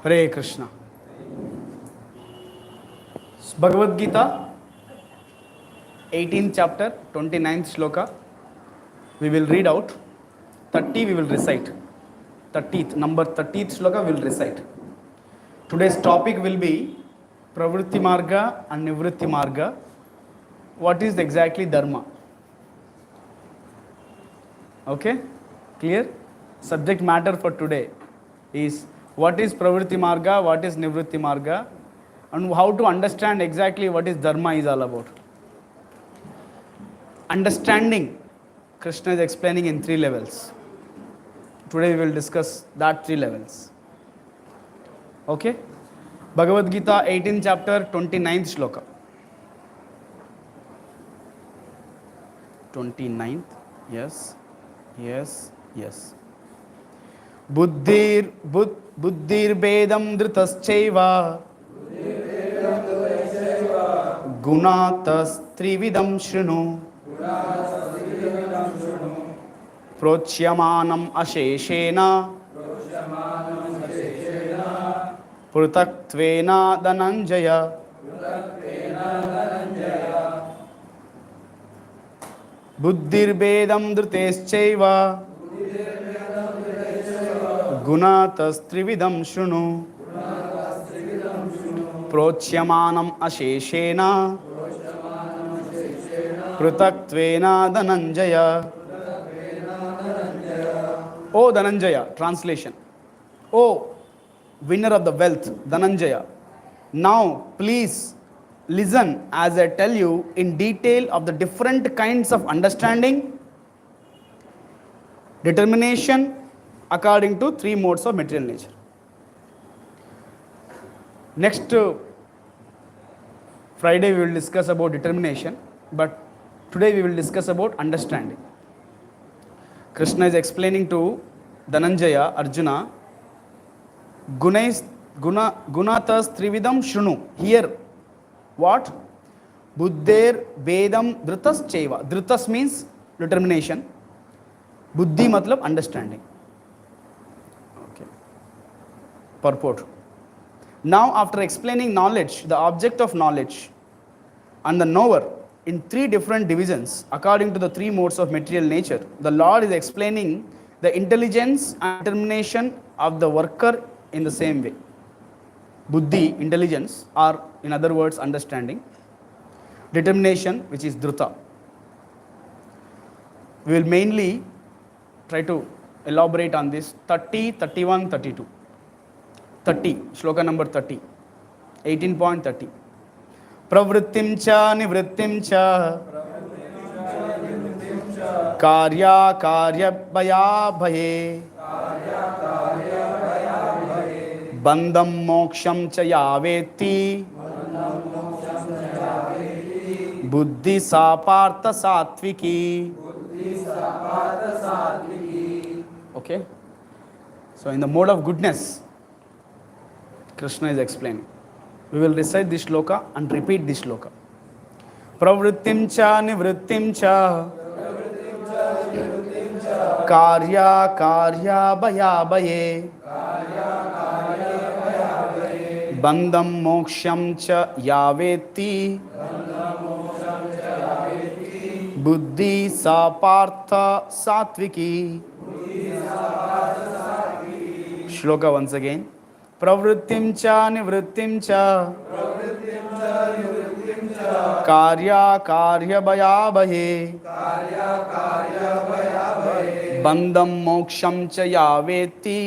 Hare Krishna. Bhagavad Gita, 18th chapter, 29th shloka. We will read out. 30 we will recite. 30th, number 30th shloka we will recite. Today's topic will be Pravrutti Marga and Nivrutti Marga. What is exactly Dharma? Okay? Clear? Subject matter for today is what is Pravrutti Marga, what is Nivrutti Marga, and how to understand exactly what is Dharma is all about. Understanding, Krishna is explaining in 3 levels. Today we will discuss that 3 levels. Okay? Bhagavad Gita, 18th chapter, 29th shloka. 29th, yes, yes, yes. Buddhir bedam dhritaschaiva gunatas trividam shrinu prochyamanam asheshena prutaktvena dhananjaya. Buddhir bedam dhritaschaiva gunatas trividam shrunu prochyamanam asheshena prutaktvena dhananjaya. O Dhananjaya, translation. O winner of the wealth, Dhananjaya, now please listen as I tell you in detail of the different kinds of understanding, determination according to 3 modes of material nature. Next Friday we will discuss about determination, but today we will discuss about understanding. Krishna is explaining to Dhananjaya, Arjuna, gunatas trividam shrunu. Here, what? Buddher bedam dhritas chaiva. Dhritas means determination. Buddhi matlab understanding. Okay. Purport. Now, after explaining knowledge, the object of knowledge, and the knower in 3 different divisions according to the 3 modes of material nature, the Lord is explaining the intelligence and determination of the worker in the same way. Buddhi, intelligence, or in other words, understanding. Determination, which is dhrita. We will mainly try to elaborate on this 30, 31, 32. 30, shloka number 30, 18.30. Pravrittim cha nivrittim cha karya bhaya bhaye bandham moksham cha yaveti buddhi sapartha satviki. Okay? So in the mode of goodness, Krishna is explaining. We will recite this shloka and repeat this shloka. Pravrittim cha nivrittim cha karya bhaya bhaye bandham moksham cha yaveti buddhi sapartha satviki. Shloka once again. Pravrittim cha nivrittim cha karya bhaya bhaye bandham moksham cha yaveti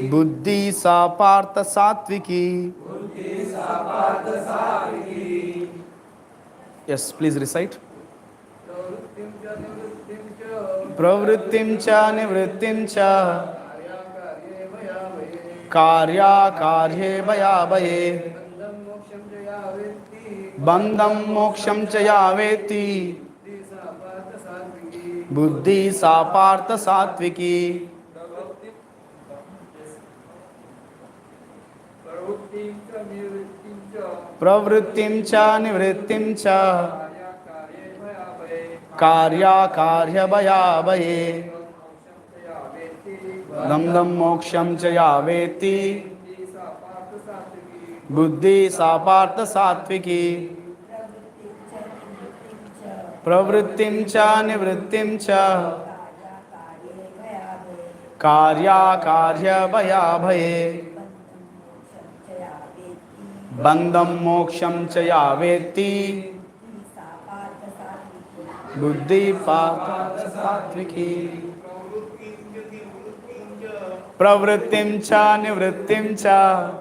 buddhi sapartha satviki. Yes, please recite. Pravrittim cha nivrittim cha karya bhaya bhaye bandham moksham cha yaveti buddhi sapartha satviki. Pravrittim cha nivrittim cha karya bhaya bhaye Dam dam moksham cha ya veti. Buddhi sapartha satviki. Pravrittim cha nivrittim cha. Karya karya bhaya bhaye. Bandham moksham cha ya veti. Buddhi sapartha satviki. Pravrittim cha nivrittim cha.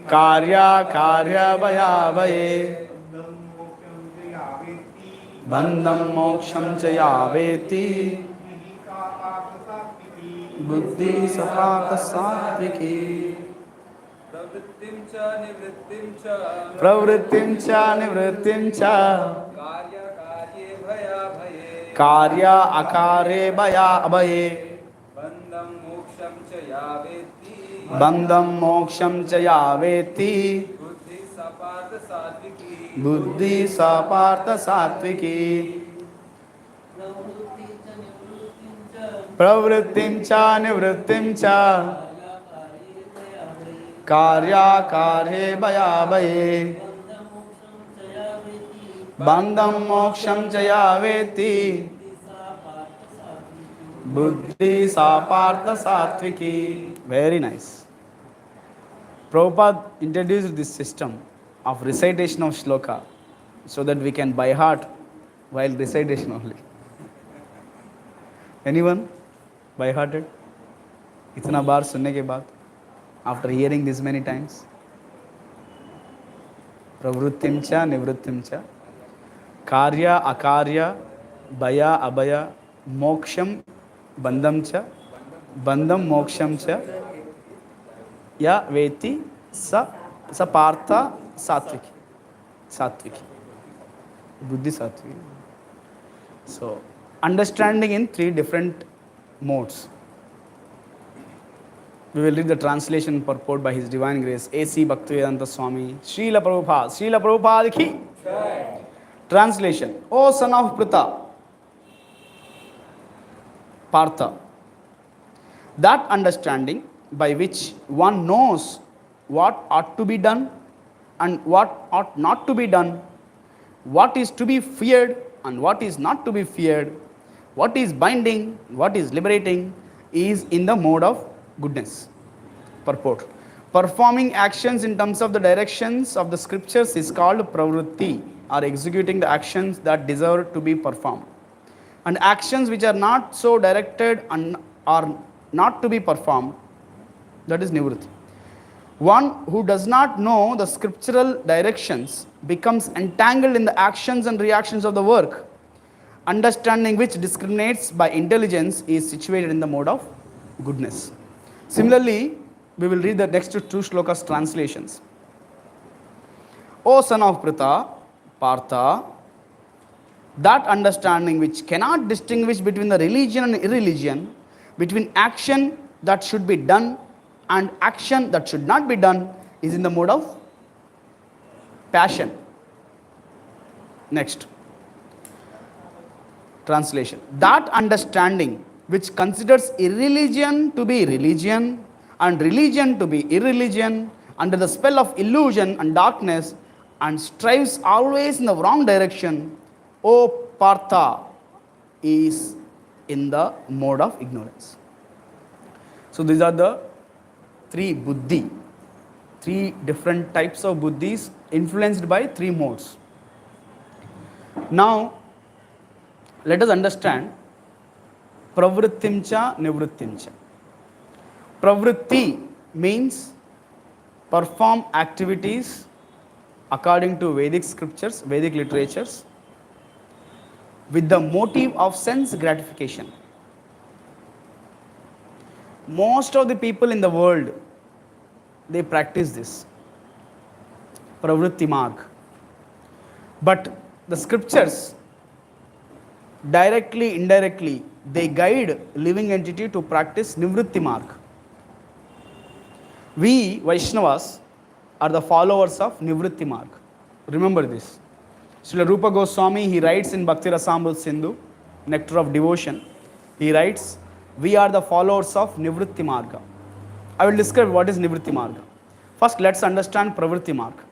Karya karya bhaya bhaye. Bandham moksham cha ya veti. Buddhi sapaka satviki. Pravrittim cha nivrittim cha. Pravrittim cha nivrittim cha. Karya karye bhaya bhaye. Karya akare bhaya abhaye. Bandham moksham cha ya veti. Bandham moksham cha ya veti. Buddhi sapartha satviki. Buddhi sapartha satviki. Pravrittim cha nivrittim cha. Karya karye bhaya bhaye. Bandham moksham cha ya veti. Buddhi sapartha satviki. Very nice. Prabhupada introduced this system of recitation of shloka so that we can by heart while recitation only. Anyone by hearted? इतना बार सुनने के बाद, after hearing this many times, pravrittim cha nivrittim cha, karya akarya bhaya abhaya moksham bandham cha, bandham moksham cha ya veti sa partha satviki. Satviki. Buddhi satviki. So, understanding in three different modes. We will read the translation purport by His Divine Grace, A.C. Bhaktivedanta Swami, Srila Prabhupada. Srila Prabhupada ki. Translation. O son of Pritha, Partha, that understanding by which one knows what ought to be done and what ought not to be done, what is to be feared and what is not to be feared, what is binding, what is liberating, is in the mode of goodness. Purport. Performing actions in terms of the directions of the scriptures is called Pravrutti, or executing the actions that deserve to be performed. And actions which are not so directed and are not to be performed, that is Nivrutti. One who does not know the scriptural directions becomes entangled in the actions and reactions of the work. Understanding which discriminates by intelligence is situated in the mode of goodness. Similarly, we will read the next two shlokas translations. O son of Pritha, Partha, that understanding which cannot distinguish between the religion and irreligion, between action that should be done and action that should not be done, is in the mode of passion. Next. Translation. That understanding which considers irreligion to be religion and religion to be irreligion under the spell of illusion and darkness and strives always in the wrong direction, O Partha, is in the mode of ignorance. So these are the three buddhi, three different types of buddhis influenced by three modes. Now, let us understand pravrittim cha nivrittim cha. Pravrutti means perform activities according to Vedic scriptures, Vedic literatures, with the motive of sense gratification. Most of the people in the world, they practice this pravrutti marg. But the scriptures, directly, indirectly, they guide living entity to practice nivrutti marg. We Vaishnavas are the followers of nivrutti marg. Remember this. Srila Rupa Goswami, he writes in Bhakti Rasamrita Sindhu, Nectar of Devotion, he writes, We are the followers of Nivrutti Marga. I will describe what is Nivrutti Marga. First, let's understand Pravrutti Marga.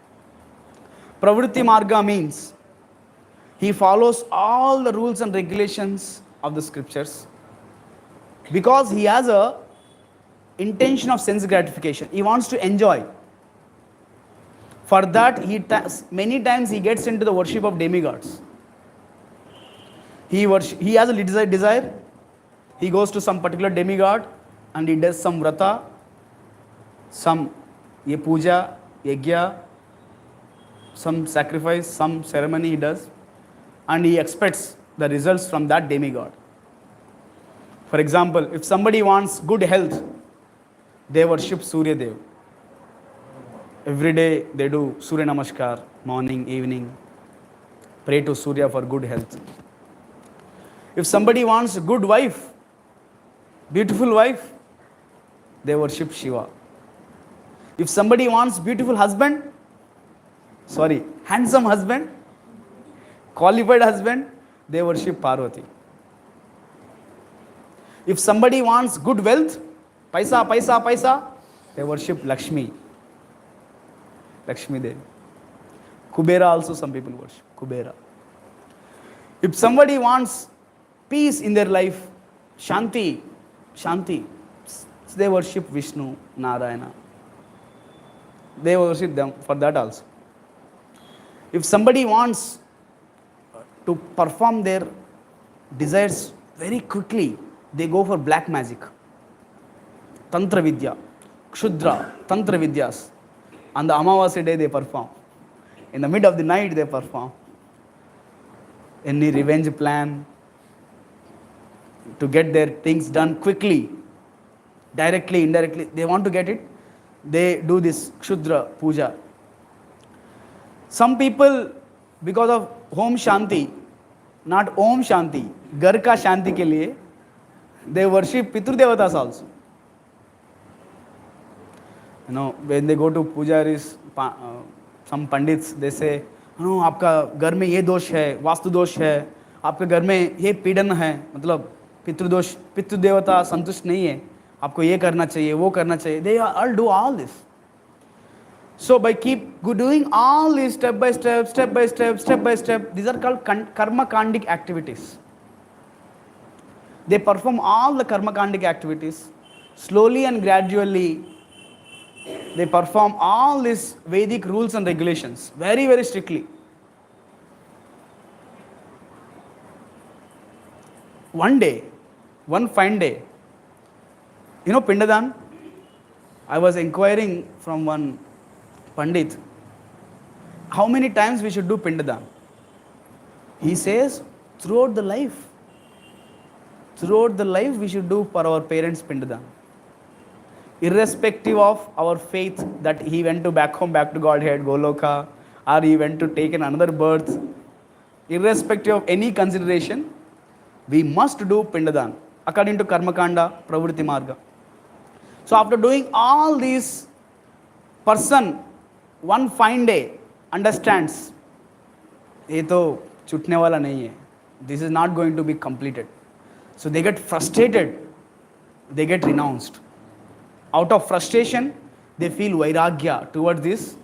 Pravrutti Marga means he follows all the rules and regulations of the scriptures because he has a intention of sense gratification. He wants to enjoy. For that, many times he gets into the worship of demigods. He has a desire. He goes to some particular demigod and he does some vrata, some puja, yajna, some sacrifice, some ceremony he does, and he expects the results from that demigod. For example, if somebody wants good health, they worship Surya Dev. Every day they do Surya Namaskar, morning, evening, pray to Surya for good health. If somebody wants a good wife, beautiful wife, they worship Shiva. If somebody wants beautiful husband, handsome husband, qualified husband, they worship Parvati. If somebody wants good wealth, paisa, they worship Lakshmi Devi. Kubera also some people worship, Kubera. If somebody wants peace in their life, Shanti, they worship Vishnu, Narayana. They worship them for that also. If somebody wants to perform their desires very quickly, they go for black magic. Tantra Vidya, Kshudra, Tantra Vidyas. On the Amavasya day they perform. In the mid of the night they perform. Any revenge plan to get their things done quickly, directly, indirectly, they want to get it. They do this Kshudra Puja. Some people, because of Home Shanti, not Om Shanti, Gar ka Shanti ke liye, they worship Pitru Devatas also. When they go to pujaris, some pandits, they say, आपका घर में ये दोष है, वास्तु दोष है, आपके घर में ये पीड़न है, मतलब पितृदोष, पितृ देवता संतुष्ट नहीं है, आपको ये करना चाहिए, वो करना चाहिए. They all do all this. So by keep doing all these step by step, these are called karma kandic activities. They perform all the karma kandic activities. Slowly and gradually, they perform all these Vedic rules and regulations very, very strictly. One fine day, Pindadan, I was inquiring from one Pandit, how many times we should do Pindadan? He says, throughout the life we should do for our parents Pindadan. Irrespective of our faith that he went back to Godhead, Goloka, or he went to take another birth, irrespective of any consideration, we must do Pindadan according to Karmakanda, Pravrutti Marga. So after doing all these, person one fine day understands, ये तो छूटने वाला नहीं है, this is not going to be completed. So they get frustrated, they get renounced. Out of frustration, they feel vairagya towards this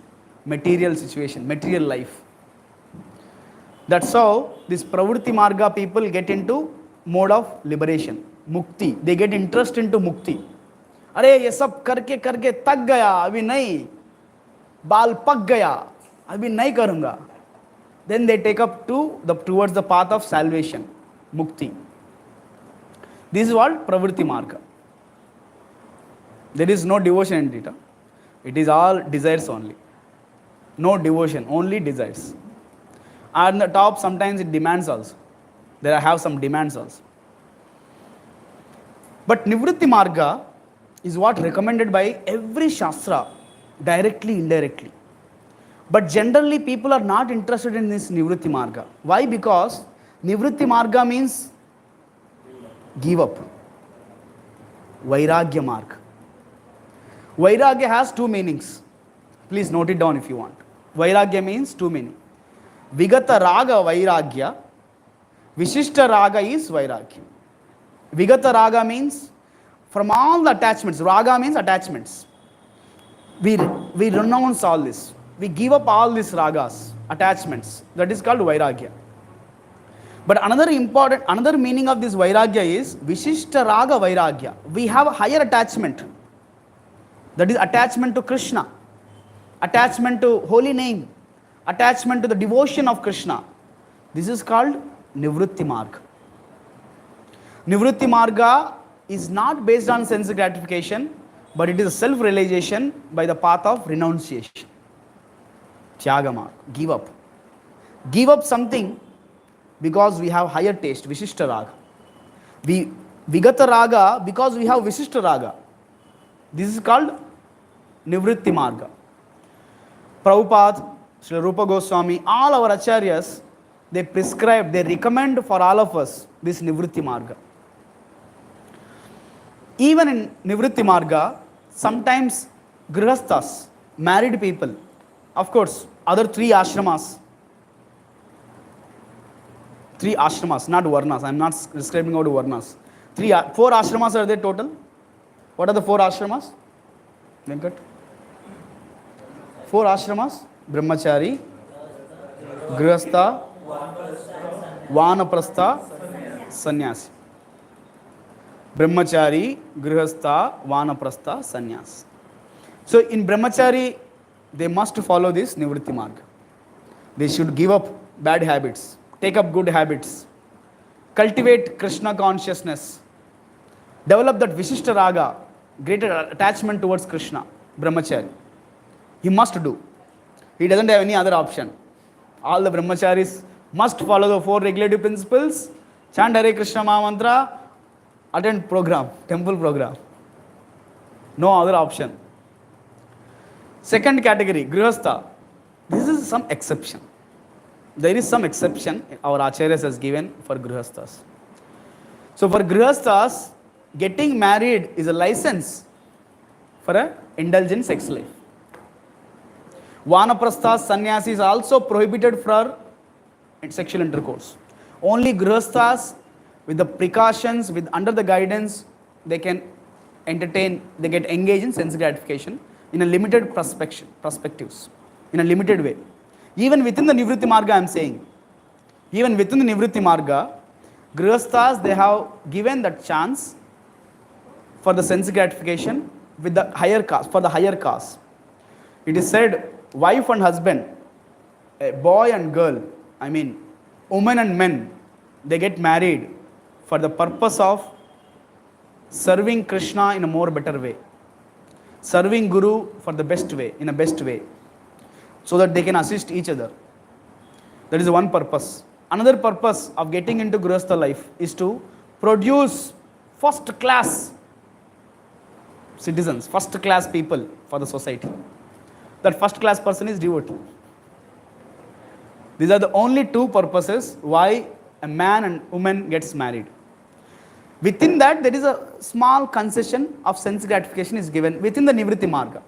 material situation, material life. That's how this Pravrutti Marga people get into mode of liberation, mukti. They get interest into mukti. अरे ये सब करके तक गया, अभी नहीं, बाल पक गया, अभी नहीं करूँगा. Then they take up towards the path of salvation, mukti. This is what Pravrutti Marga. There is no devotion in Gita. It is all desires only. No devotion, only desires. On the top, sometimes it demands also. There I have some demands also. But Nivrutti Marga is what recommended by every Shastra, directly, indirectly. But generally, people are not interested in this Nivrutti Marga. Why? Because Nivrutti Marga means give up. Vairagya Marga. Vairagya has two meanings. Please note it down if you want. Vairagya means two meanings. Vigata Raga Vairagya. Vishishta Raga is Vairagya. Vigata Raga means From all the attachments, raga means attachments. We renounce all this. We give up all these ragas, attachments. That is called vairagya. But another meaning of this vairagya is Vishishta Raga Vairagya. We have a higher attachment. That is attachment to Krishna, attachment to holy name, attachment to the devotion of Krishna. This is called Nivrutti Marga. Nivrutti Marga is not based on sense gratification, but it is a self-realization by the path of renunciation. Tyaga Marga, give up. Give up something because we have higher taste, Vishishta Raga. Vigata Raga because we have Vishishta Raga. This is called Nivrutti Marga. Prabhupada, Sri Rupa Goswami, all our acharyas, they prescribe, they recommend for all of us this Nivrutti Marga. Even in Nivrutti Marga, sometimes grihasthas, married people, of course, other three ashramas, not varnas. I am not describing out varnas. Four ashramas are there total. What are the four ashramas? Venkat? Four ashramas: Brahmachari, Grihastha, Vanaprastha, Sannyasi. Brahmachari, Grihastha, Vanaprastha, Sannyasi. So in Brahmachari, they must follow this Nivrutti Marga. They should give up bad habits, take up good habits, cultivate Krishna consciousness, develop that Vishishta Raga, greater attachment towards Krishna, Brahmachari. He must do. He doesn't have any other option. All the Brahmacharis must follow the four regulative principles, chant Hare Krishna Maha Mantra, attend program, temple program. No other option. Second category, Grihastha. This is some exception. There is some exception our acharyas has given for Grihasthas. So for Grihasthas, getting married is a license for an indulgent sex life. Vanaprasthas, sannyasis are also prohibited for sexual intercourse. Only Grihasthas, with the precautions, under the guidance, they can entertain, they get engaged in sense gratification in a limited perspectives, in a limited way. Even within the Nivrutti Marga, I am saying, even within the Nivrutti Marga, Grihasthas, they have given that chance for the sense gratification with the higher caste, for the higher caste. It is said, wife and husband, a boy and girl, I mean, women and men, they get married for the purpose of serving Krishna in a more better way, serving Guru for the best way, in a best way, so that they can assist each other. That is one purpose. Another purpose of getting into Grihastha life is to produce first class citizens, first class people for the society. That first class person is devotee. These are the only two purposes why a man and woman gets married. Within that, there is a small concession of sense gratification is given within the Nivrutti Marga.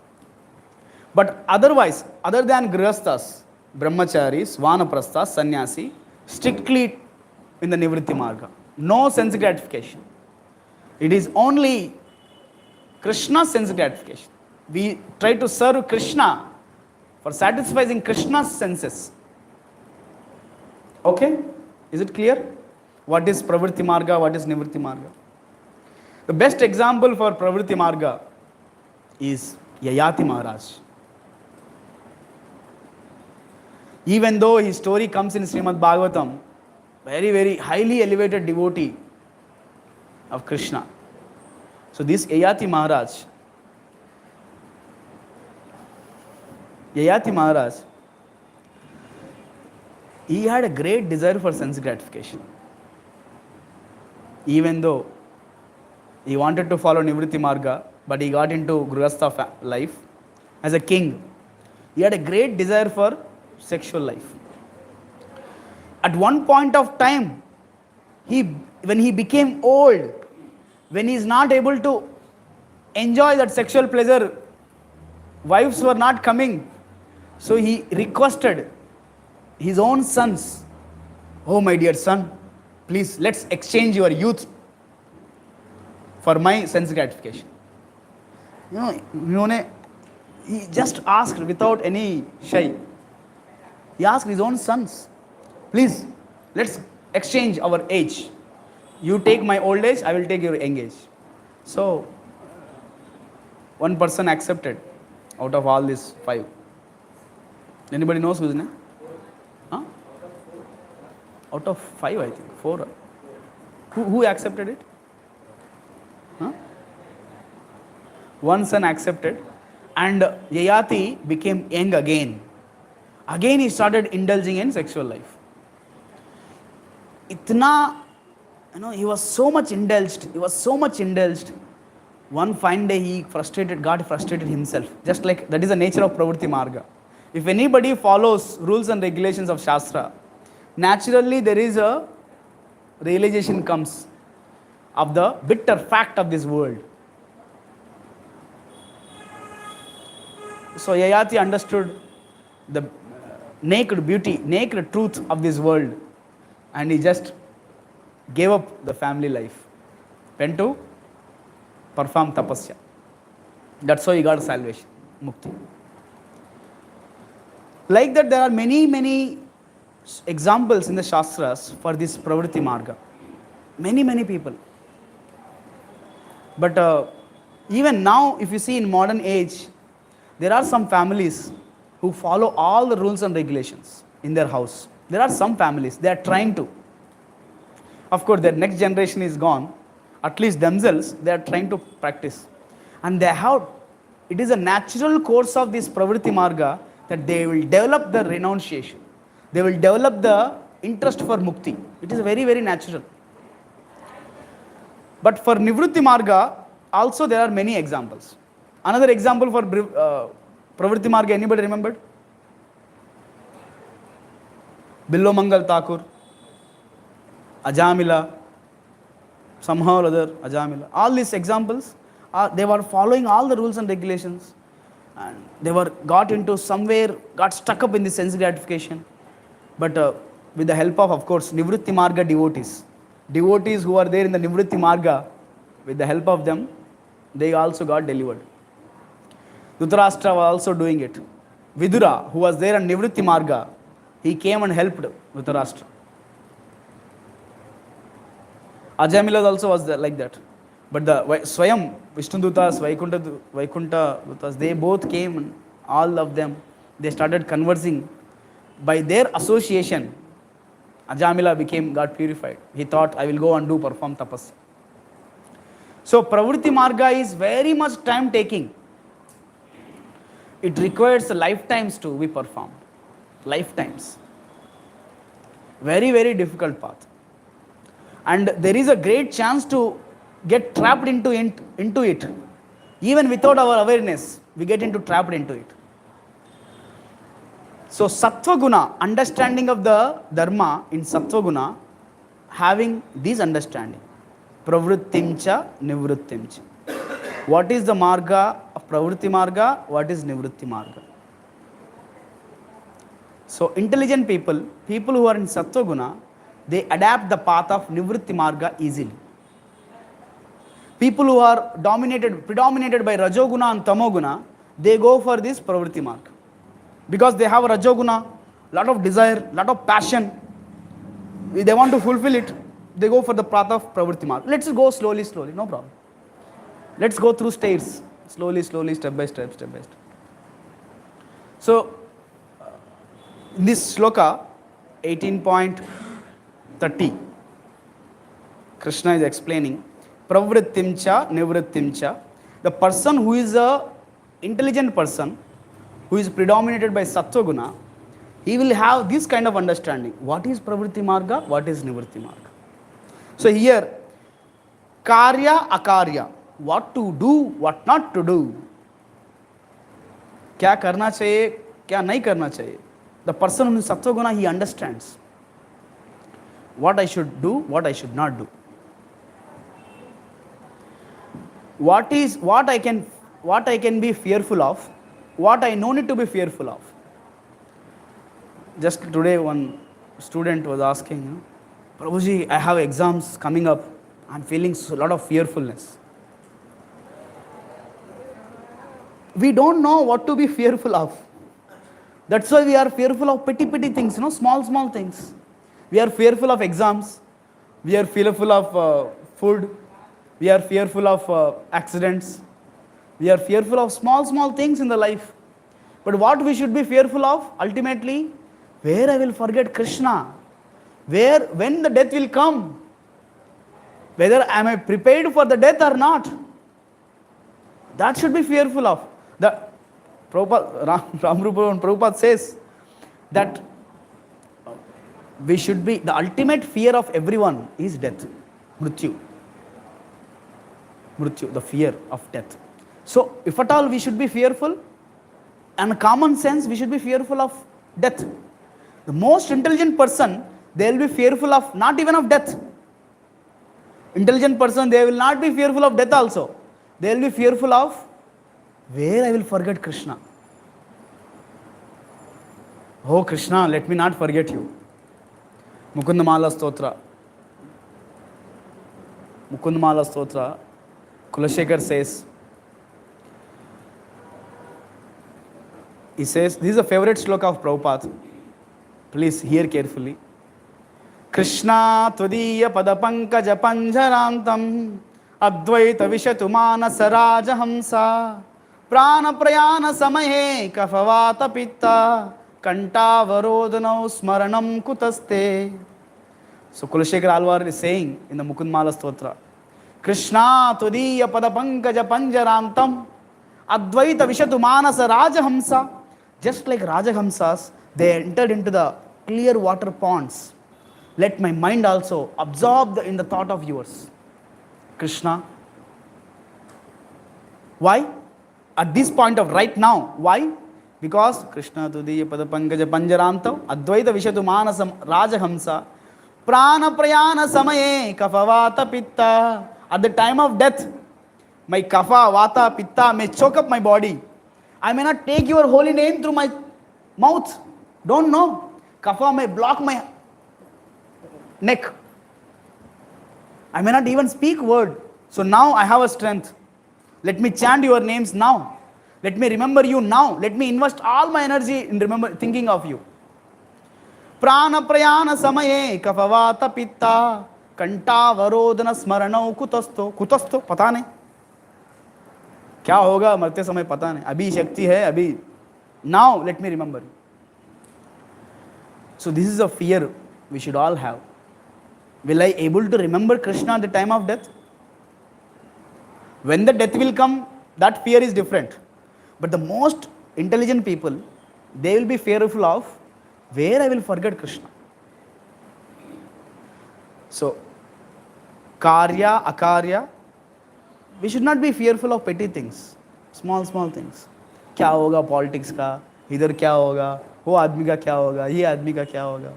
But otherwise, other than Grihasthas, Brahmacharis, Vanaprasthas, Sannyasi, strictly in the Nivrutti Marga. No sense gratification. It is only Krishna's sense gratification. We try to serve Krishna for satisfying Krishna's senses. Okay? Is it clear? What is Pravrutti Marga? What is Nivrutti Marga? The best example for Pravrutti Marga is Yayati Maharaj. Even though his story comes in Srimad Bhagavatam, very, very highly elevated devotee of Krishna. So this Yayati Maharaj, he had a great desire for sense gratification. Even though he wanted to follow Nivrutti Marga, but he got into Grihastha life as a king. He had a great desire for sexual life. At one point of time, when he became old, when he is not able to enjoy that sexual pleasure, wives were not coming. So he requested his own sons, "Oh my dear son, please let's exchange your youth for my sense gratification. He just asked without any shy. He asked his own sons, please, let's exchange our age. You take my old age, I will take your young age. So, one person accepted out of all these 5. Anybody knows whose name? Huh? Out of 5, I think. 4. Who accepted it? Huh? One son accepted, and Yayati became young again. Again he started indulging in sexual life. He was so much indulged. One fine day he got frustrated himself. Just like that is the nature of Pravrutti Marga. If anybody follows rules and regulations of Shastra, naturally there is a realization comes of the bitter fact of this world. So Yayati understood the naked beauty, naked truth of this world, and he just gave up the family life, went to perform tapasya. That's how he got salvation, mukti. Like that, there are many examples in the Shastras for this Pravrutti Marga. Many people. But even now, if you see in modern age, there are some families who follow all the rules and regulations in their house. There are some families, they are trying to. Of course, their next generation is gone. At least themselves, they are trying to practice. And it is a natural course of this Pravrutti Marga that they will develop the renunciation. They will develop the interest for mukti. It is very natural. But for Nivrutti Marga, also there are many examples. Another example for Pravrutti Marga, anybody remembered? Billo Mangal Thakur, Ajamila, somehow or other, Ajamila. All these examples, they were following all the rules and regulations. And they got stuck up in the sense gratification. But with the help of course, Nivrutti Marga devotees who are there in the Nivrutti Marga, with the help of them, they also got delivered. Dhritarashtra was also doing it. Vidura, who was there in Nivrutti Marga, he came and helped Dhritarashtra. Ajamila also was there like that. But the Swayam, Vishnudutas, Vaikuntha Dutas, they both came, and all of them, they started conversing. By their association, Ajamila got purified. He thought, I will go and perform tapas. So Pravrutti Marga is very much time taking. It requires lifetimes to be performed. Lifetimes. Very difficult path. And there is a great chance to get trapped into it. Even without our awareness, we get trapped into it. So Sattva Guna, understanding of the Dharma in Sattva Guna, having this understanding. Pravrittimcha, Nivruttimcha. What is the Marga of Pravrutti Marga? What is Nivrutti Marga? So intelligent people who are in Sattva Guna, they adapt the path of Nivrutti Marga easily. People who are predominated by Rajoguna and Tamoguna, they go for this Pravrutti Marga. Because they have Rajoguna, lot of desire, lot of passion, they want to fulfill it, they go for the path of Pravrutti Marga. Let's go slowly, no problem. Let's go through stairs, slowly, step by step. So, in this shloka, 18.30, Krishna is explaining, Pravrittimcha, Nivrittimcha, the person who is a intelligent person, who is predominated by Sattva Guna, he will have this kind of understanding. What is Pravrutti Marga? What is Nivrutti Marga? So here, Karya, Akarya, what to do, what not to do. Kya karna chahiye, kya nahi karna chahiye. The person who is Sattva Guna, he understands what I should do, what I should not do. What I can be fearful of, what I no need to be fearful of. Just today one student was asking, Prabhuji, I have exams coming up. I'm feeling a lot of fearfulness. we don't know what to be fearful of. That's why we are fearful of petty things, small things. We are fearful of exams. We are fearful of food. We are fearful of accidents. We are fearful of small things in the life. But what we should be fearful of, ultimately, where I will forget Krishna, when the death will come, whether am I prepared for the death or not, that should be fearful of. The Prabhupada says that we should be, the ultimate fear of everyone is death, mrityu, the fear of death. So, if at all we should be fearful, and common sense, we should be fearful of death. The most intelligent person, they will be fearful of not even of death. Intelligent person, they will not be fearful of death also. They will be fearful of where I will forget Krishna. Oh Krishna, let me not forget you. Mukundamala Stotra. Kulashekar says, he says, this is a favorite sloka of Prabhupada. Please hear carefully. Krishna tvadiya padapankaja panjarantam advaita vishatu manasa rajahamsa prana prayana samaye kafavata pitta kantavarodhanau smaranam kutaste. So Kulashekar Alvar is saying in the Mukundamala Stotra, Krishna tvadiya padapankaja panjarantam advaita vishatu manasa rajahamsa. Just like Rajahamsas, they entered into the clear water ponds. Let my mind also absorb in the thought of yours. Krishna. Why? At this point of right now. Why? Because Krishna tudiya padapankaja panjarantam advaita vishatu manasam rajahamsa prana prayana samaye kafavata pitta. At the time of death, my kapha, vata, pitta may choke up my body. I may not take your holy name through my mouth. Don't know. Kapha may block my neck. I may not even speak word. So now I have a strength. Let me chant your names now. Let me remember you now. Let me invest all my energy in thinking of you. Prana prayana samaye kafavata pitta kanta varodhana smaranau kutasto. Kutasto, pata nahi. क्या होगा मरते समय पता नहीं. अभी शक्ति है अभी. Now let me remember. So this is a fear we should all have. Will I able to remember Krishna at the time of death? When the death will come, that fear is different. But the most intelligent people, they will be fearful of where I will forget Krishna. So karya, akarya, we should not be fearful of petty things, small things. क्या होगा politics का, इधर क्या होगा, वो आदमी का क्या होगा, ये आदमी का क्या होगा.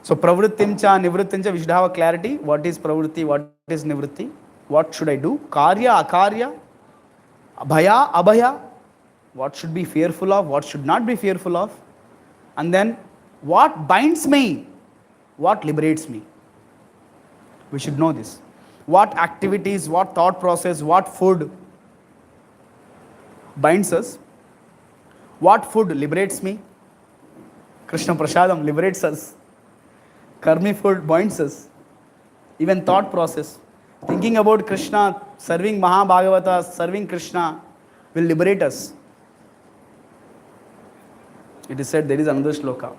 So pravrittim cha nivrittim cha, we should have a clarity. What is pravrutti, what is nivrutti, what should I do? Karya, akarya, abhaya, abhaya, what should be fearful of, what should not be fearful of. And then what binds me, what liberates me. We should know this. What activities, what thought process, what food binds us, what food liberates me. Krishna Prasadam liberates us. Karmi food binds us. Even thought process. Thinking about Krishna, serving Mahabhagavata, serving Krishna will liberate us. It is said, there is another shloka.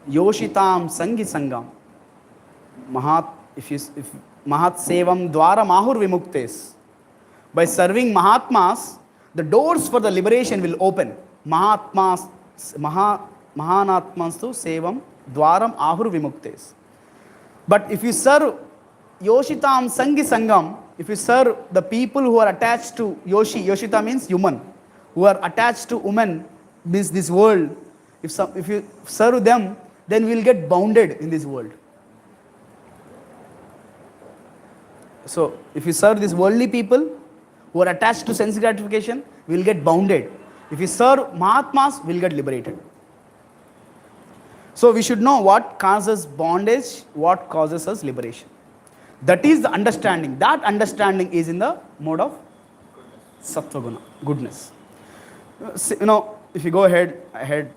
Yoshitam Sangi Sangam. If Mahat Sevam Dwara Mahur Vimuktes. By serving Mahatmas, the doors for the liberation will open. Mahanatmans tu Sevam Dwaram Ahur Vimuktes. But if you serve Yoshitam Sangi Sangam, if you serve the people who are attached to Yoshita means human, who are attached to women, means this world, if you serve them, then we will get bounded in this world. So, if you serve these worldly people who are attached to sense gratification, we will get bounded. If you serve Mahatmas, we will get liberated. So, we should know what causes bondage, what causes us liberation. That is the understanding. That understanding is in the mode of Sattva-guna, goodness. If you go ahead,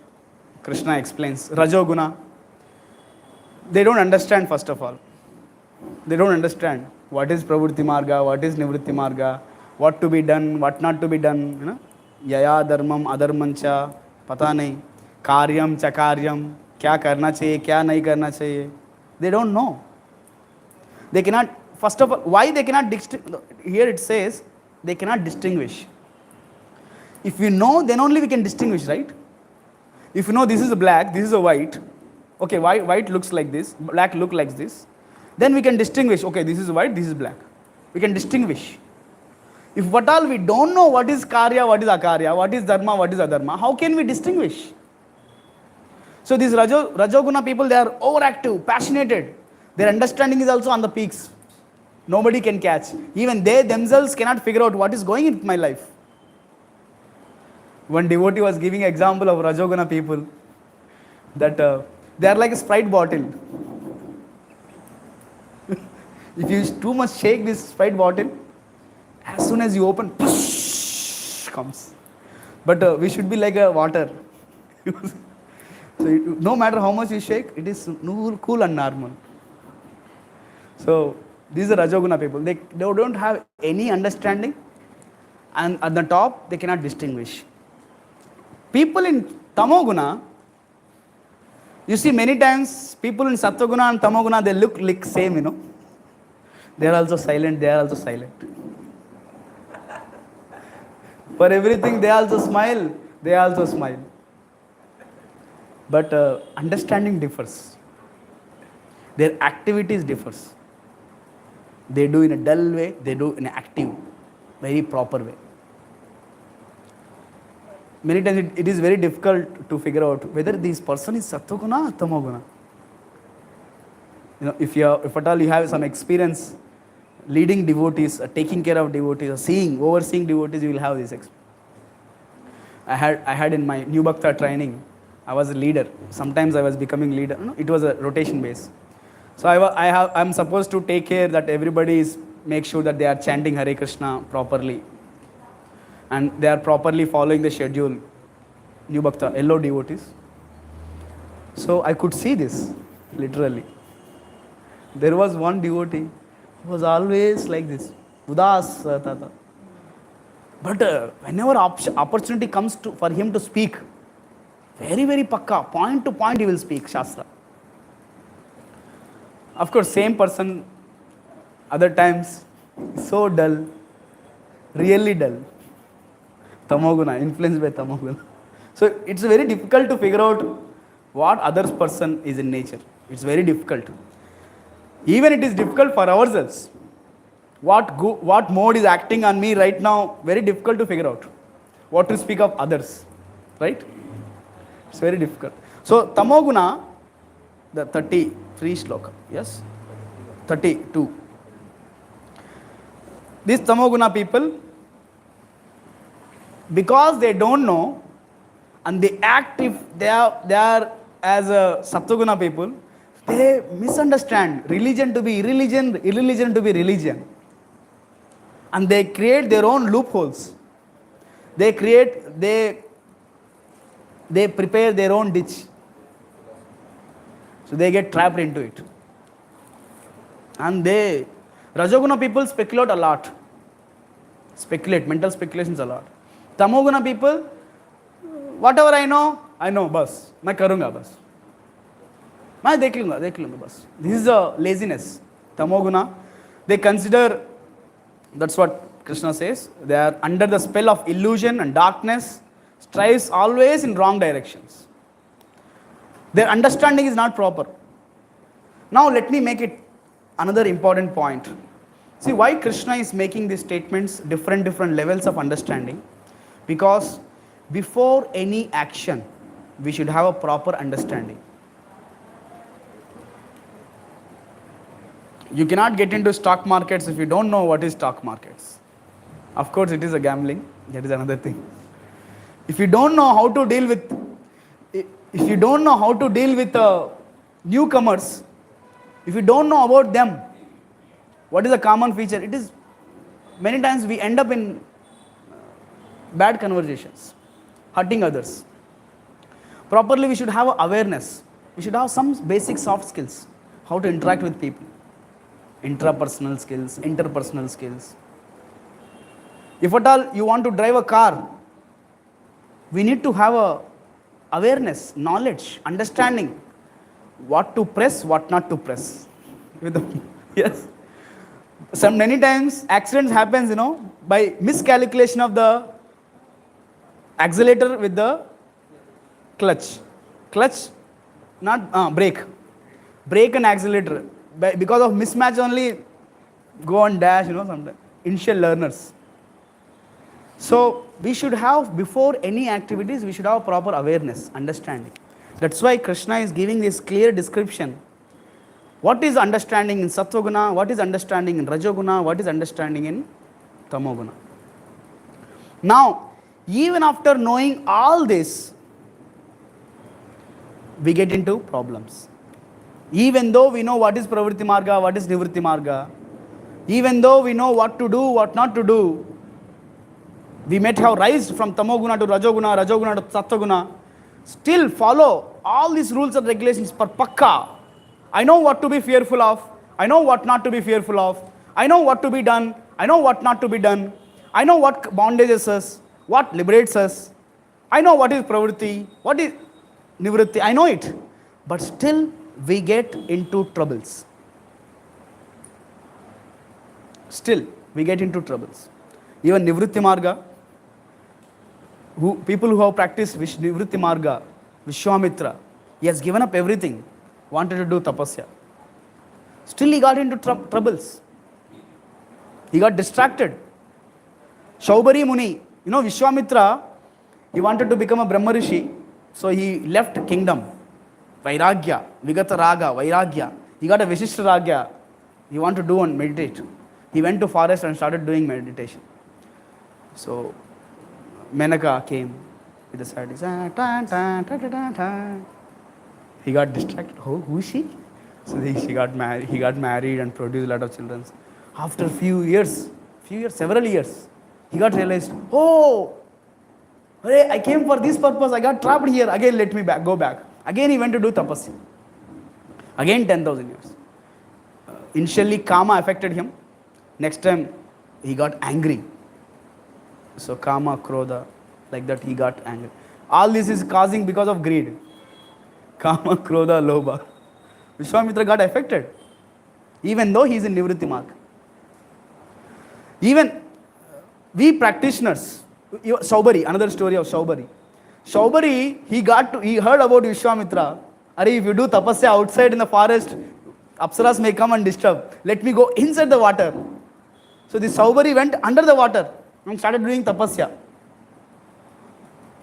Krishna explains Rajoguna. They don't understand, first of all. They don't understand what is Pravrutti Marga, what is Nivrutti Marga, what to be done, what not to be done. Yaya dharmam adharmancha, pata nahi. Karyam chakaryam, kya karna chahiye, kya nahi karna chahiye. They don't know. They cannot, first of all, why they cannot here it says, they cannot distinguish. If we know, then only we can distinguish, right? If you know this is a black, this is a white, okay, white looks like this, black look like this, then we can distinguish, okay, this is white, this is black. We can distinguish. If what all we don't know what is karya, what is akarya, what is dharma, what is adharma, how can we distinguish? So these Rajoguna people, they are overactive, passionate. Their understanding is also on the peaks. Nobody can catch. Even they themselves cannot figure out what is going in my life. One devotee was giving an example of Rajoguna people, that they are like a Sprite bottle. If you too much shake this Sprite bottle, as soon as you open, push comes. But we should be like a water. So no matter how much you shake, it is cool and normal. So these are Rajoguna people. They don't have any understanding, and at the top they cannot distinguish. People in Tamoguna, you see many times people in Sattva-guna and Tamoguna, they look like same, They are also silent, they are also silent. For everything they also smile, they also smile. But understanding differs. Their activities differs. They do in a dull way, they do in an active, very proper way. Many times it is very difficult to figure out whether this person is Sattva-guna or Tamoguna. If at all you have some experience leading devotees, taking care of devotees, or overseeing devotees, you will have this experience. I had in my New Bhakta training, I was a leader. Sometimes I was becoming leader. It was a rotation base. So I'm supposed to take care that everybody make sure that they are chanting Hare Krishna properly. And they are properly following the schedule. New Bhakta, yellow devotees. So I could see this, literally. There was one devotee who was always like this. Udas Tata. But whenever opportunity comes for him to speak, very, very pakka, point to point he will speak Shastra. Of course, same person, other times, so dull, really dull. Tamoguna, influenced by Tamoguna. So it's very difficult to figure out what other person is in nature. It's very difficult. Even it is difficult for ourselves. What mode is acting on me right now, very difficult to figure out. What to speak of others, right? It's very difficult. So Tamoguna, the 33 sloka, yes? 32. These Tamoguna people, because they don't know and they act if they are as a Sattva-guna people, they misunderstand religion to be irreligion, irreligion to be religion. And they create their own loopholes. They prepare their own ditch. So they get trapped into it. And Rajoguna people speculate a lot. Mental speculations a lot. Tamoguna people, whatever I know, bas. मैं करूँगा बस. मैं देख लूँगा बस. This is a laziness. Tamoguna, they consider, that's what Krishna says, they are under the spell of illusion and darkness, strives always in wrong directions. Their understanding is not proper. Now let me make it another important point. See why Krishna is making these statements, different levels of understanding. Because before any action, we should have a proper understanding. You cannot get into stock markets if you don't know what is stock markets. Of course, it is a gambling. That is another thing. If you don't know how to deal with newcomers, if you don't know about them, what is a common feature? It is many times we end up in bad conversations, hurting others. Properly, we should have awareness. We should have some basic soft skills, how to interact with people, intrapersonal skills, interpersonal skills. If at all you want to drive a car, we need to have a awareness, knowledge, understanding, what to press, what not to press. Yes. Many times accidents happens, by miscalculation of the accelerator with the clutch. Clutch, not brake. Brake and accelerator. Because of mismatch only, go and dash, sometimes. Initial learners. So we should have, before any activities, we should have proper awareness, understanding. That's why Krishna is giving this clear description. What is understanding in Sattva-guna? What is understanding in Rajoguna? What is understanding in Tamoguna? Now, even after knowing all this, we get into problems. Even though we know what is Pravrutti Marga, what is Nivrutti Marga, even though we know what to do, what not to do, we might have rise from Tamoguna to Rajoguna, Rajoguna to Sattva-guna, still follow all these rules and regulations per pakka. I know what to be fearful of. I know what not to be fearful of. I know what to be done. I know what not to be done. I know what bondages us, what liberates us. I know what is pravrutti, what is nivrutti. I know it. But still, we get into troubles. Still, we get into troubles. Even Nivrutti Marga, people who have practiced Nivrutti Marga, Vishwamitra, he has given up everything. Wanted to do tapasya. Still he got into troubles. He got distracted. Shaubari Muni, Vishwamitra, he wanted to become a Brahma Rishi, so he left kingdom. Vairagya, Vigata Raga, Vairagya. He got a Vishishta Ragya. He wanted to do and meditate. He went to forest and started doing meditation. So Menaka came with the sad. He got distracted. Oh, who is she? So she got married. He got married and produced a lot of children. After several years, he got realized, oh, I came for this purpose. I got trapped here. Again, let me go back. Again, he went to do tapasya. Again, 10,000 years. Initially, Kama affected him. Next time, he got angry. So Kama, Krodha, like that, he got angry. All this is causing because of greed. Kama, Krodha, Lobha. Vishwamitra got affected, even though he is in Nivrutti Marg. Even we practitioners, Shaubari, another story of Shaubari. Shaubari, he heard about Vishwamitra. If you do tapasya outside in the forest, Apsaras may come and disturb. Let me go inside the water. So the Shaubari went under the water and started doing tapasya.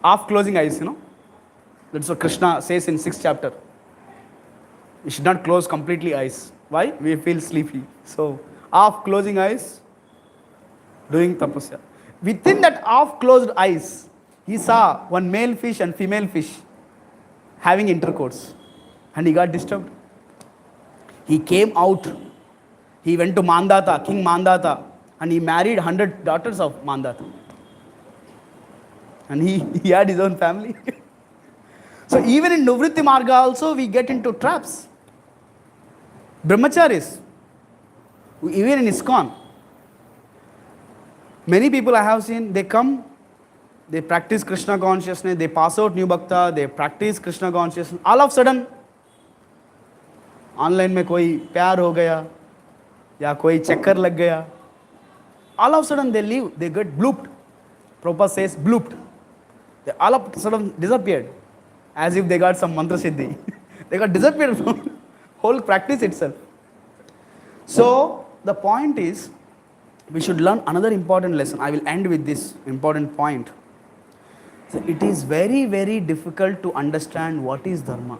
Half closing eyes, That's what Krishna says in 6th chapter. We should not close completely eyes. Why? We feel sleepy. So, half closing eyes, doing tapasya. Within that half closed eyes, he saw one male fish and female fish having intercourse. And he got disturbed. He came out. He went to Mandata, King Mandata, and he married 100 daughters of Mandata. And he had his own family. So even in Nivrutti Marga also we get into traps. Brahmacharis, even in iskcon, many people I have seen, they come, they practice Krishna consciousness, they pass out new bhakta, they practice Krishna consciousness. All of a sudden, online में कोई प्यार हो गया या कोई चक्कर लग गया. All of a sudden they leave, they get blooped. Prabhupada says blooped. They all of a sudden disappeared, as if they got some mantra siddhi. They got disappeared from whole practice itself. So the point is, we should learn another important lesson. I will end with this important point. So it is very, very difficult to understand what is Dharma.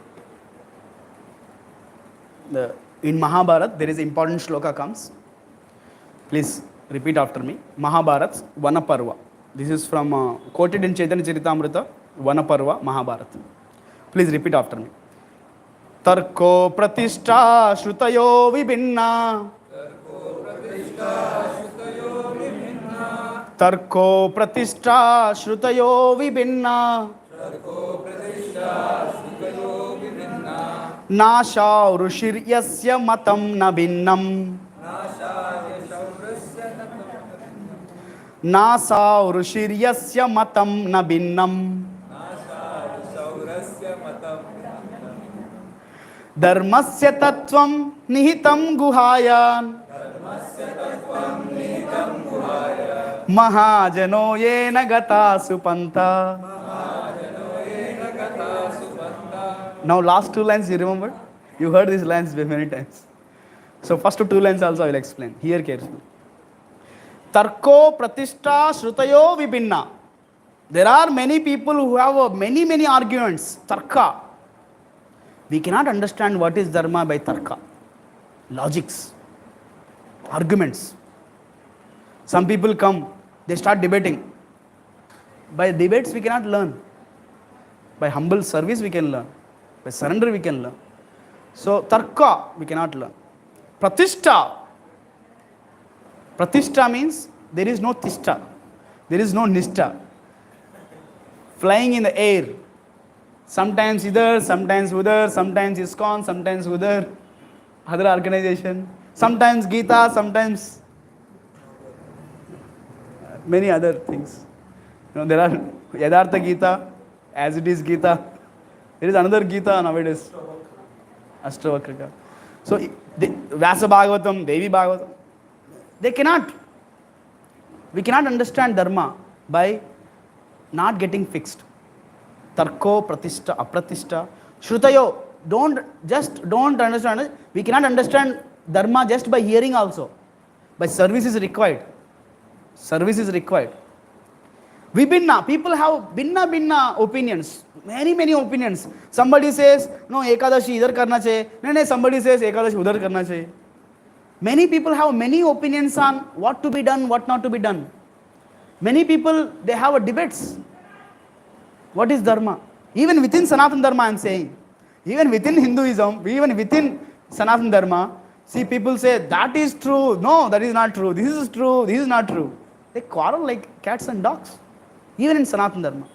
In Mahabharata, there is an important shloka comes. Please repeat after me. Mahabharata, Vanaparva. This is from quoted in Chaitanya Charitamrita, Vanaparva, Mahabharata. Please repeat after me. Tarko pratishta shrutayo vibhinna. तर्को प्रतिष्ठा श्रुतयो विभिन्ना नाशाव ऋषिर्यस्य मतं न भिन्नम् नासाव ऋषिर्यस्य मतं न भिन्नम् धर्मस्य तत्त्वं निहितं गुहायां महाजनो येन गता सुपन्था. Now last two lines you remember? You heard these lines many times. So first two lines also I will explain. Hear carefully. Tarko pratishtha shrutayo vibhinna. There are many people who have many arguments. Tarka. We cannot understand what is dharma by tarka. Logics. Arguments. Some people come, they start debating. By debates we cannot learn. By humble service we can learn. By surrender we can learn. So tarka we cannot learn. Pratishtha. Pratishtha means there is no tishta. There is no nishta. Flying in the air. Sometimes idhar, sometimes udhar, sometimes iskcon, sometimes udhar. Other organization. Sometimes Gita, sometimes many other things. There are Yadhartha Gita, as it is Gita. There is another Gita nowadays. Ashtavakrika. So, Vyasa Bhagavatam, Devi Bhagavatam, they cannot. We cannot understand Dharma by not getting fixed. Tarko, Pratishtha, Apratishta, Shrutayo. Don't understand it. We cannot understand Dharma just by hearing also. By service is required. Service is required. Vibhinna. People have binna opinions. Many opinions. Somebody says, no, Ekadashi idhar karna chahiye. No, somebody says Ekadashi udhar karna chahiye. Many people have many opinions on what to be done, what not to be done. Many people, they have a debates. What is Dharma? Even within Sanatana Dharma I am saying. Even within Hinduism, even within Sanatana Dharma, see people say, that is true. No, that is not true. This is true. This is not true. They quarrel like cats and dogs. Even in Sanatana Dharma.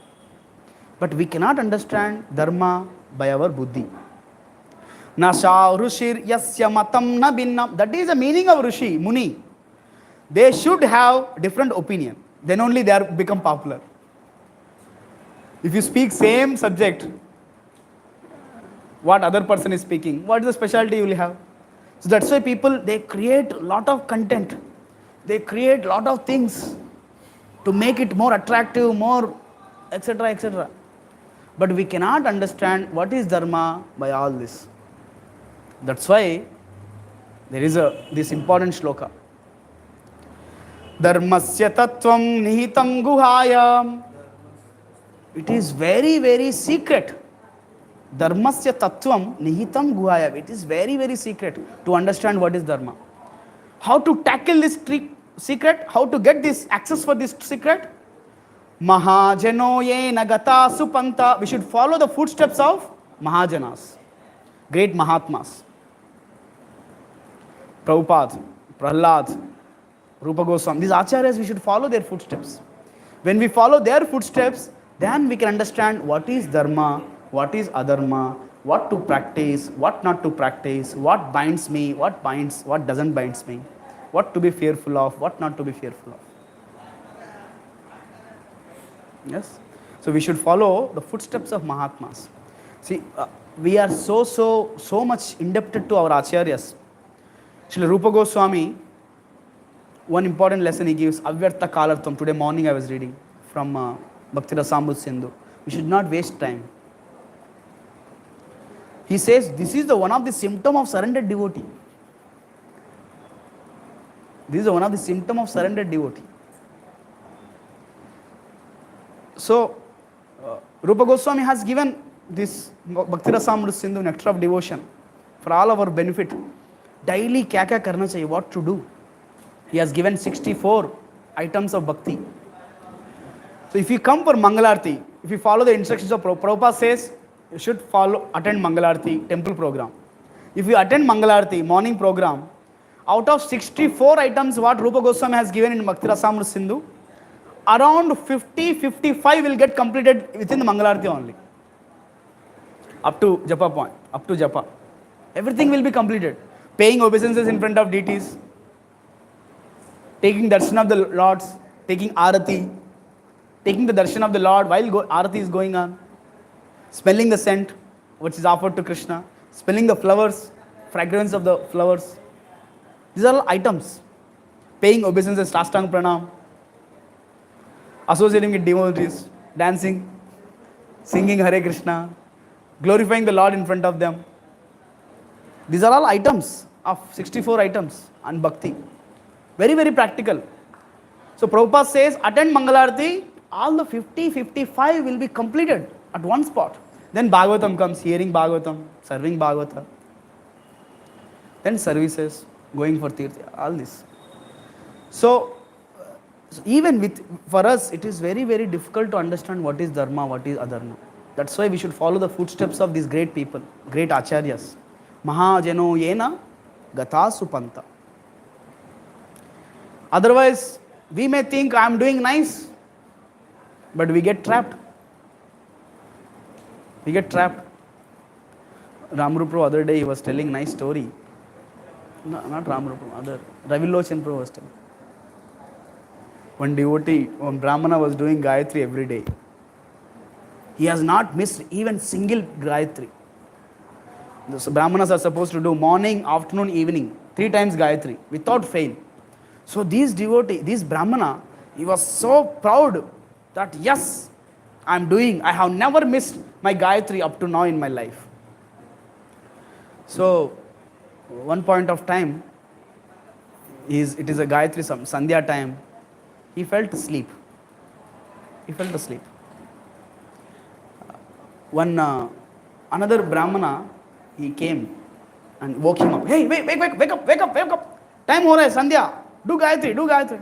But we cannot understand Dharma by our buddhi. Nasha Rushir Yasya Matam Na Binnam. That is the meaning of Rushi, Muni. They should have different opinion. Then only they are become popular. If you speak same subject, what other person is speaking, what is the specialty you will have? So that's why people, they create a lot of content. They create a lot of things to make it more attractive, more etc. etc. But we cannot understand what is Dharma by all this. That's why there is this important shloka. Dharmasya tattvam nihitam guhayam. It is very secret. Dharmasya tattvam nihitam guhayam. It is very secret to understand what is Dharma. How to tackle this secret? How to get this access for this secret? Mahajano yena gata supanta. We should follow the footsteps of Mahajanas, great Mahatmas. Prabhupada, Prahlad, Rupa Goswami. These acharyas, we should follow their footsteps. When we follow their footsteps, then we can understand what is Dharma, what is Adharma, what to practice, what not to practice, what binds me, what doesn't binds me, what to be fearful of, what not to be fearful of. Yes? So we should follow the footsteps of Mahatmas. See, we are so much indebted to our acharyas. Srila Rupa Goswami, one important lesson he gives, Avyartha Kalartham. Today morning I was reading from Bhakti Rasamrita Sindhu. We should not waste time. He says this is one of the symptoms of surrendered devotee. This is one of the symptoms of surrendered devotee. So, Rupa Goswami has given this Bhakti Rasamrita Sindhu, nectar of devotion, for all our benefit. Daily kya karna chahiye, what to do. He has given 64 items of bhakti. So if you come for Mangalarti, if you follow the instructions of Prabhupada says, you should attend Mangalarti temple program. If you attend Mangalarti morning program, out of 64 items what Rupa Goswami has given in Bhakti Rasamrita Sindhu, around 50-55 will get completed within the Mangalarti only. Up to Japa point, up to Japa. Everything will be completed. Paying obeisances in front of deities, taking darshan of the lords, taking arati, taking the darshan of the Lord while arati is going on, smelling the scent which is offered to Krishna, smelling the flowers, fragrance of the flowers. These are all items. Paying obeisances, Sastang Pranam, associating with devotees, dancing, singing Hare Krishna, glorifying the Lord in front of them. These are all items of 64 items and bhakti. Very, very practical. So Prabhupada says, attend Mangalarti, all the 50-55 will be completed at one spot. Then Bhagavatam comes, hearing Bhagavatam, serving Bhagavata. Then services, going for Tirtha, all this. So even for us, it is very, very difficult to understand what is Dharma, what is Adharma. That's why we should follow the footsteps of these great people, great acharyas. Mahajano yena gatasu panta. Otherwise, we may think I am doing nice, but we get trapped. We get trapped. Ramru Prabhu other day he was telling nice story. No, not Ramru Prabhu, other Ravilochan Prabhu was telling. One devotee, one Brahmana was doing Gayatri every day. He has not missed even single Gayatri. The Brahmanas are supposed to do morning, afternoon, evening, 3 times Gayatri without fail. So this Brahmana, he was so proud that yes, I have never missed my Gayatri up to now in my life. So one point of time, it is a Gayatri, Sandhya time, he felt asleep. Another Brahmana, he came and woke him up. Hey, wake up. Time ho raha hai, Sandhya. Do Gayatri.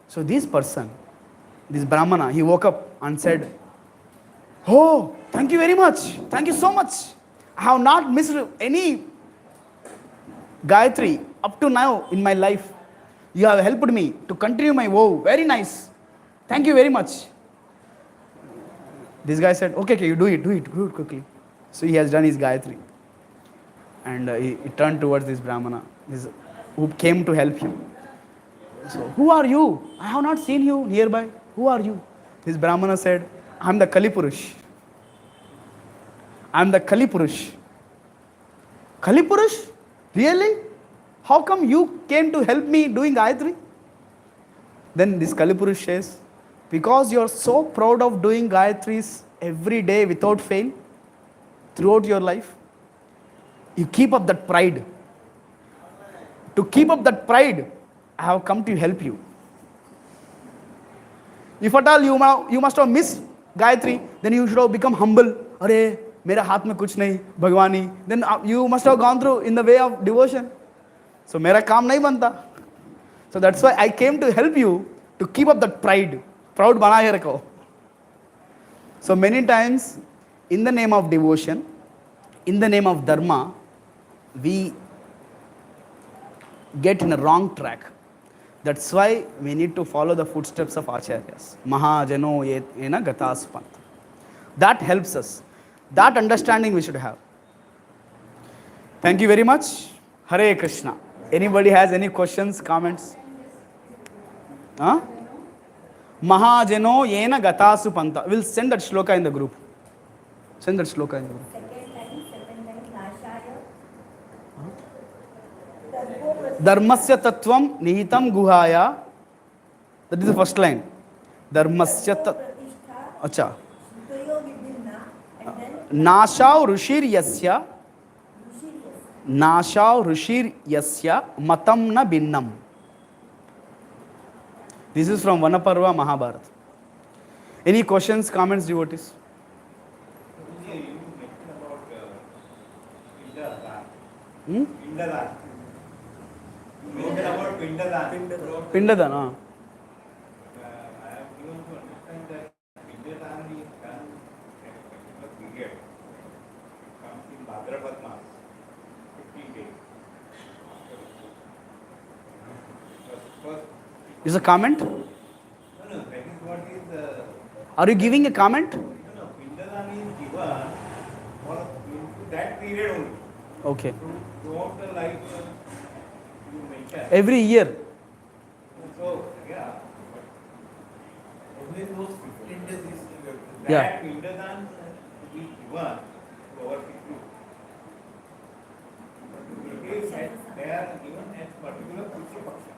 So this Brahmana, he woke up and said, oh, thank you very much. Thank you so much. I have not missed any Gayatri up to now in my life. You have helped me to continue my vow. Very nice. Thank you very much. This guy said, okay, you do it quickly. So he has done his Gayatri. And he turned towards this Brahmana, who came to help him. So, who are you? I have not seen you nearby. Who are you? This Brahmana said, I am the Kali Purush. Kali Purush? Really? How come you came to help me doing Gayatri? Then this Kali Purush says, because you are so proud of doing Gayatris every day without fail, throughout your life, you keep up that pride. To keep up that pride, I have come to help you. If at all you must have missed Gayatri, then you should have become humble. Arey, mera haath mein kuch nahi, Bhagwani. Then you must have gone through in the way of devotion. So mera kaam nahi banta. So that's why I came to help you to keep up that pride. Proud bana hai rakho. So many times, in the name of devotion, in the name of Dharma, we get in a wrong track. That's why we need to follow the footsteps of acharyas. Mahajano yena gataspant. That helps us. That understanding we should have. Thank you very much. Hare Krishna. Anybody has any questions, comments? Huh? Mahajano yena gatasu panta. We'll send that shloka in the group. Second time, Dharmasya tattvam nihitam guhaya. That is the first line. Dharmasya tattvam. Acha. Nashav rushir yasya matam na binnam. This is from Vanaparva Mahabharata. Any questions, comments, devotees? Pindadan. You mentioned about Pindadan. Pindadan, I have given to understand that Pindadan is done at a particular period. It comes in Bhadrapad Maas, 15 days. Is a comment? No, that is Are you giving a comment? No, Pindadana is given for into that period only. Okay. Throughout the life you mentioned. Every year. So, yeah. Only those 15 days is Yeah. That Pindadana is given to our people. It is they are given at particular Pushya Paksha.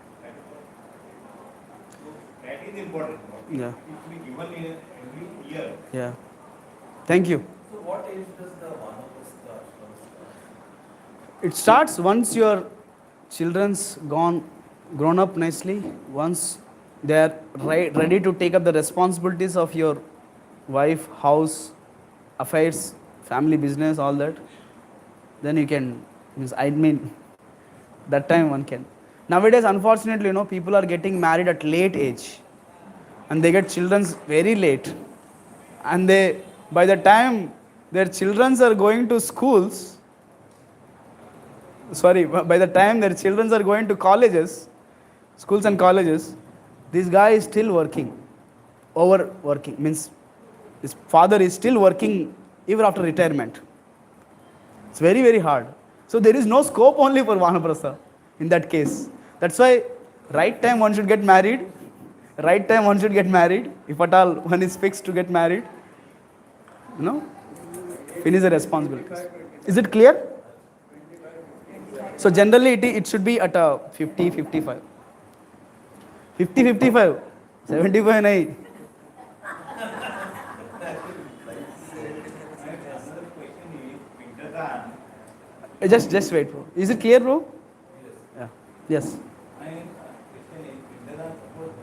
So that is important. Yeah. It will be given in every year. Yeah. Thank you. So what age does the Vanaprastha start? It starts once your children's grown up nicely, once they are ready to take up the responsibilities of your wife, house, affairs, family business, all that, then you can, that time one can. Nowadays, unfortunately, people are getting married at late age and they get children very late. And by the time their children are going to schools, by the time their children are going to colleges, schools and colleges, this guy is still working, overworking, means his father is still working even after retirement. It's very, very hard. So there is no scope only for Vanaprastha in that case. That's why right time one should get married, if at all one is fixed to get married, finish the responsibilities. Is it clear? So generally it should be at a 50, 55. 50, 55. 75 nahi. Another question is Pindadana. Just wait, bro. Is it clear, bro? Yeah. Yes. And question is Pindadana, suppose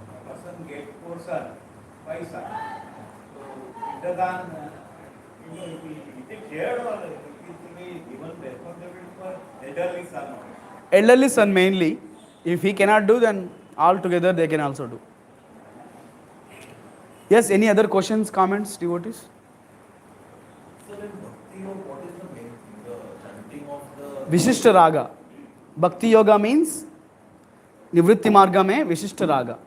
a person get 4 sons, 5 sons. So Pindadana, it will be shared or it will be given responsibility for elderly son only? Elderly son mainly. If he cannot do, then all together they can also do. Yes, any other questions, comments, devotees? So then Bhakti Yoga, what is the main thing? The chanting of the... Vishishta Raga. Bhakti Yoga means Nivrutti Marga mein Vishishta Raga.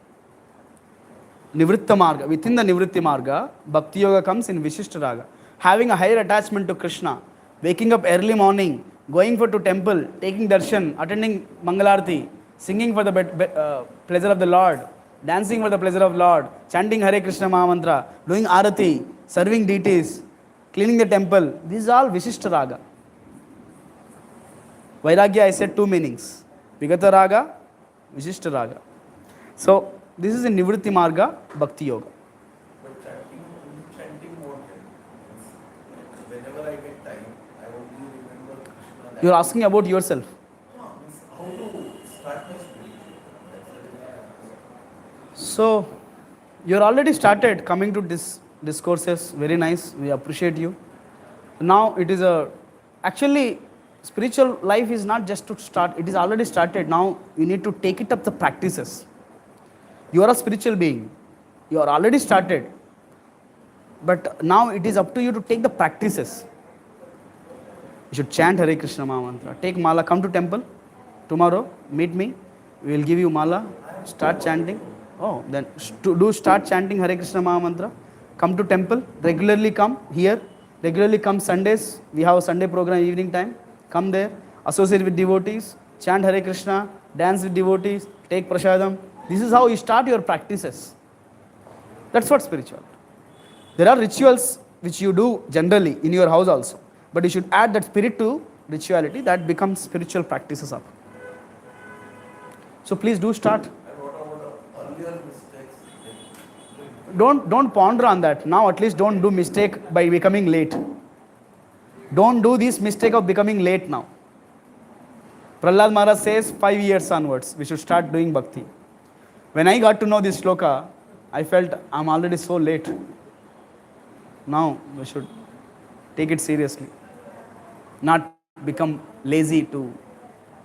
Nivritta Marga. Within the Nivrutti Marga, Bhakti Yoga comes in Vishishta Raga. Having a higher attachment to Krishna, waking up early morning, going to temple, taking darshan, attending Mangalarti, singing for the pleasure of the Lord, dancing for the pleasure of Lord, chanting Hare Krishna Mahamantra, doing Arati, serving deities, cleaning the temple. These are all Vishishta Raga. Vairagya, I said 2 meanings. Vigata Raga, Vishishta Raga. So, this is in Nivritti Marga, Bhakti Yoga. But chanting what then? Whenever I get time, I only remember Krishna. You are asking about yourself. No, means how to start my spiritual. That's the reason I asked. So, you are already started coming to this discourses. Very nice. We appreciate you. Now, it is actually, spiritual life is not just to start. It is already started. Now, you need to take it up the practices. You are a spiritual being. You are already started. But now it is up to you to take the practices. You should chant Hare Krishna Mahamantra. Take mala. Come to temple. Tomorrow, meet me. We will give you mala. Start chanting. Oh, then start chanting Hare Krishna Mahamantra. Come to temple. Regularly come here. Regularly come Sundays. We have a Sunday program evening time. Come there. Associate with devotees. Chant Hare Krishna. Dance with devotees. Take prasadam. This is how you start your practices. That's what spiritual. There are rituals which you do generally in your house also. But you should add that spirit to rituality. That becomes spiritual practices up. So please do start. And what about the earlier mistakes? Don't ponder on that. Now at least don't do mistake by becoming late. Don't do this mistake of becoming late now. Prahlad Maharaj says 5 years onwards we should start doing bhakti. When I got to know this shloka, I felt I'm already so late. Now we should take it seriously. Not become lazy to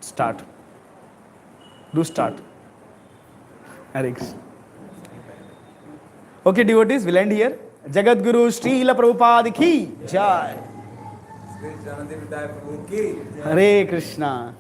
start. Do start. Hare Krishna. Okay, devotees, we'll end here. Jagat Guru Srila Prabhupada ki jai. Jahnudvipa Prabhu ki. Hare Krishna.